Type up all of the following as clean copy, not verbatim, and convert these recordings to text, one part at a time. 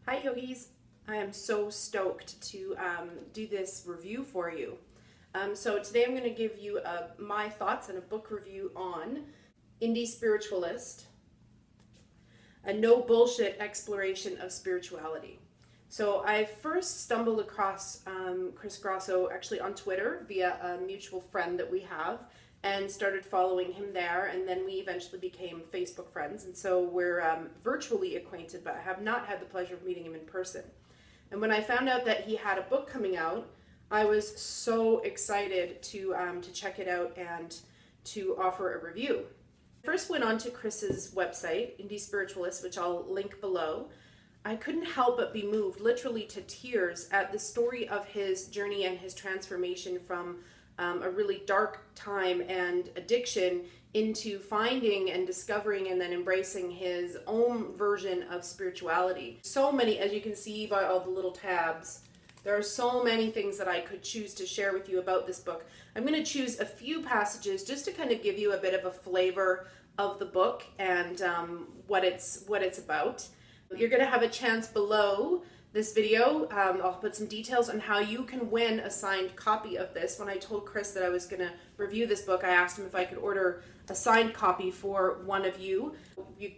Hi yogis, I am so stoked to do this review for you. So today I'm going to give you my thoughts and a book review on Spiritualist, a no bullshit exploration of spirituality. So I first stumbled across Chris Grosso actually on Twitter via a mutual friend that we have, and started following him there, and then we eventually became Facebook friends, and so we're virtually acquainted, but I have not had the pleasure of meeting him in person. And when I found out that he had a book coming out, I was so excited to check it out and to offer a review. I first went on to Chris's website, Spiritualist, which I'll link below. I couldn't help but be moved literally to tears at the story of his journey and his transformation from a really dark time and addiction into finding and discovering and then embracing his own version of spirituality. So many, as you can see by all the little tabs, there are so many things that I could choose to share with you about this book. I'm going to choose a few passages just to kind of give you a bit of a flavor of the book and what it's about. You're going to have a chance below this video. I'll put some details on how you can win a signed copy of this. When I told Chris that I was going to review this book, I asked him if I could order a signed copy for one of you.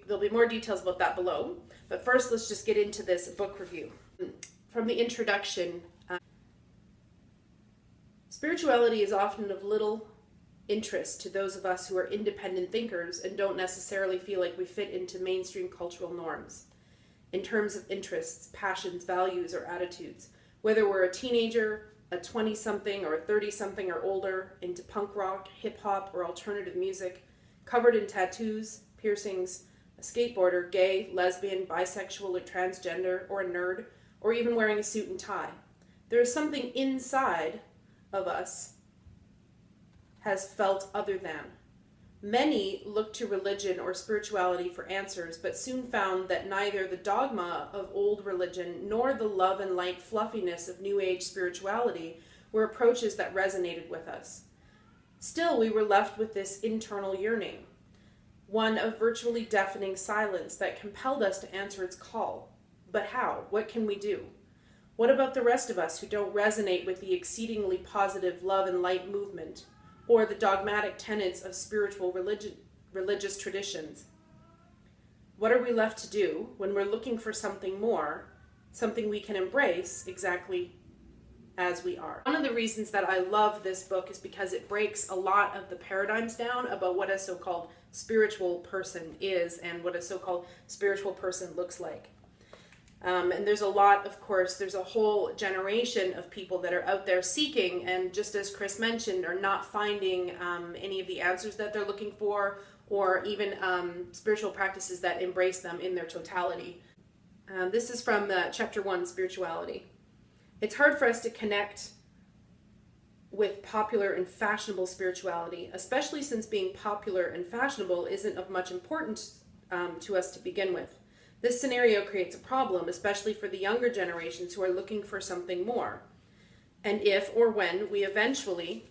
There'll be more details about that below. But first, let's just get into this book review. From the introduction, spirituality is often of little interest to those of us who are independent thinkers and don't necessarily feel like we fit into mainstream cultural norms in terms of interests, passions, values, or attitudes. Whether we're a teenager, a 20-something, or a 30-something or older, into punk rock, hip-hop, or alternative music, covered in tattoos, piercings, a skateboarder, gay, lesbian, bisexual, or transgender, or a nerd, or even wearing a suit and tie. There is something inside of us has felt other than. Many looked to religion or spirituality for answers, but soon found that neither the dogma of old religion nor the love and light fluffiness of New Age spirituality were approaches that resonated with us. Still, we were left with this internal yearning, one of virtually deafening silence that compelled us to answer its call. But how? What can we do? What about the rest of us who don't resonate with the exceedingly positive love and light movement, or the dogmatic tenets of spiritual religious traditions? What are we left to do when we're looking for something more, something we can embrace exactly as we are? One of the reasons that I love this book is because it breaks a lot of the paradigms down about what a so-called spiritual person is and what a so-called spiritual person looks like. And there's a lot, of course, there's a whole generation of people that are out there seeking, and just as Chris mentioned, are not finding any of the answers that they're looking for, or even spiritual practices that embrace them in their totality. This is from Chapter 1, Spirituality. It's hard for us to connect with popular and fashionable spirituality, especially since being popular and fashionable isn't of much importance to us to begin with. This scenario creates a problem, especially for the younger generations who are looking for something more. And if or when we eventually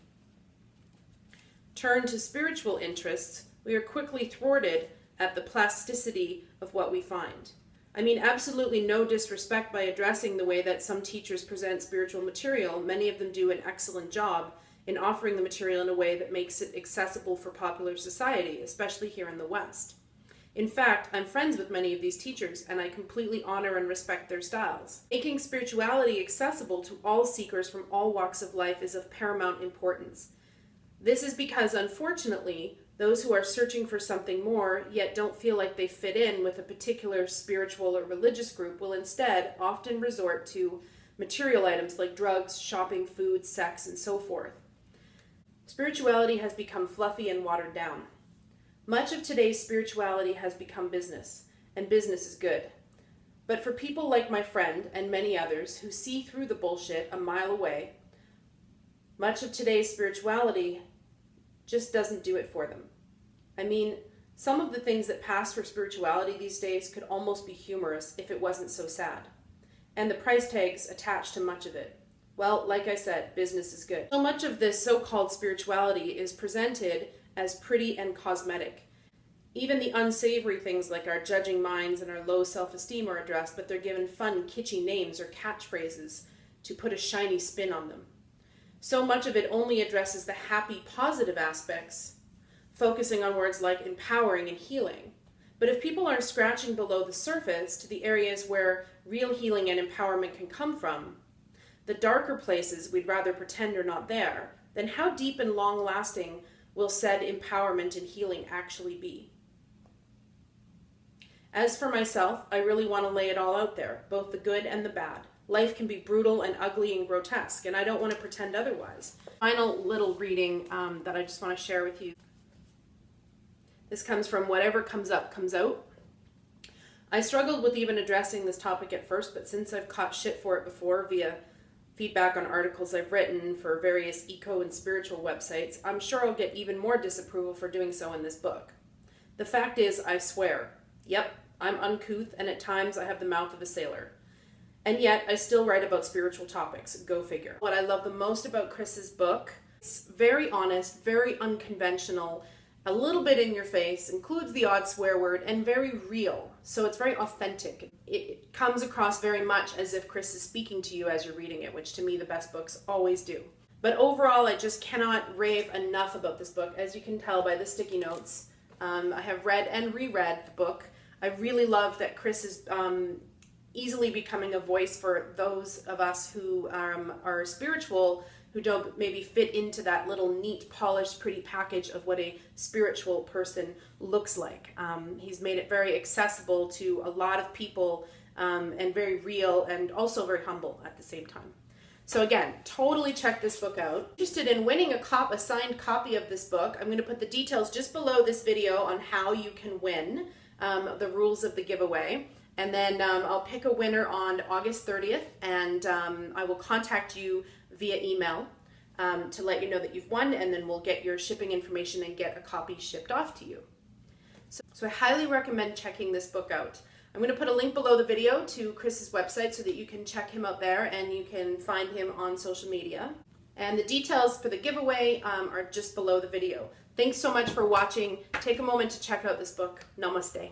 turn to spiritual interests, we are quickly thwarted at the plasticity of what we find. I mean, absolutely no disrespect by addressing the way that some teachers present spiritual material. Many of them do an excellent job in offering the material in a way that makes it accessible for popular society, especially here in the West. In fact, I'm friends with many of these teachers, and I completely honor and respect their styles. Making spirituality accessible to all seekers from all walks of life is of paramount importance. This is because, unfortunately, those who are searching for something more, yet don't feel like they fit in with a particular spiritual or religious group, will instead often resort to material items like drugs, shopping, food, sex, and so forth. Spirituality has become fluffy and watered down. Much of today's spirituality has become business, and business is good. But for people like my friend and many others who see through the bullshit a mile away, much of today's spirituality just doesn't do it for them. I mean, some of the things that pass for spirituality these days could almost be humorous if it wasn't so sad. And the price tags attached to much of it. Well, like I said, business is good. So much of this so-called spirituality is presented as pretty and cosmetic. Even the unsavory things like our judging minds and our low self-esteem are addressed, but they're given fun, kitschy names or catchphrases to put a shiny spin on them. So much of it only addresses the happy, positive aspects, focusing on words like empowering and healing. But if people aren't scratching below the surface to the areas where real healing and empowerment can come from, the darker places we'd rather pretend are not there, then how deep and long-lasting will said empowerment and healing actually be? As for myself, I really want to lay it all out there, both the good and the bad. Life can be brutal and ugly and grotesque, and I don't want to pretend otherwise. Final little reading that I just want to share with you. This comes from Whatever Comes Up Comes Out. I struggled with even addressing this topic at first, but since I've caught shit for it before via feedback on articles I've written for various eco and spiritual websites, I'm sure I'll get even more disapproval for doing so in this book. The fact is, I swear, yep, I'm uncouth and at times I have the mouth of a sailor. And yet I still write about spiritual topics, go figure. What I love the most about Chris's book, it's very honest, very unconventional, a little bit in your face, includes the odd swear word, and very real. So it's very authentic. It comes across very much as if Chris is speaking to you as you're reading it, which to me the best books always do. But overall, I just cannot rave enough about this book. As you can tell by the sticky notes, I have read and reread the book. I really love that Chris is easily becoming a voice for those of us who are spiritual, who don't maybe fit into that little neat, polished, pretty package of what a spiritual person looks like. He's made it very accessible to a lot of people and very real and also very humble at the same time. So again, totally check this book out. Interested in winning a signed copy of this book, I'm going to put the details just below this video on how you can win, the rules of the giveaway. And then I'll pick a winner on August 30th, and I will contact you via email to let you know that you've won, and then we'll get your shipping information and get a copy shipped off to you. So I highly recommend checking this book out. I'm going to put a link below the video to Chris's website so that you can check him out there and you can find him on social media. And the details for the giveaway are just below the video. Thanks so much for watching. Take a moment to check out this book. Namaste.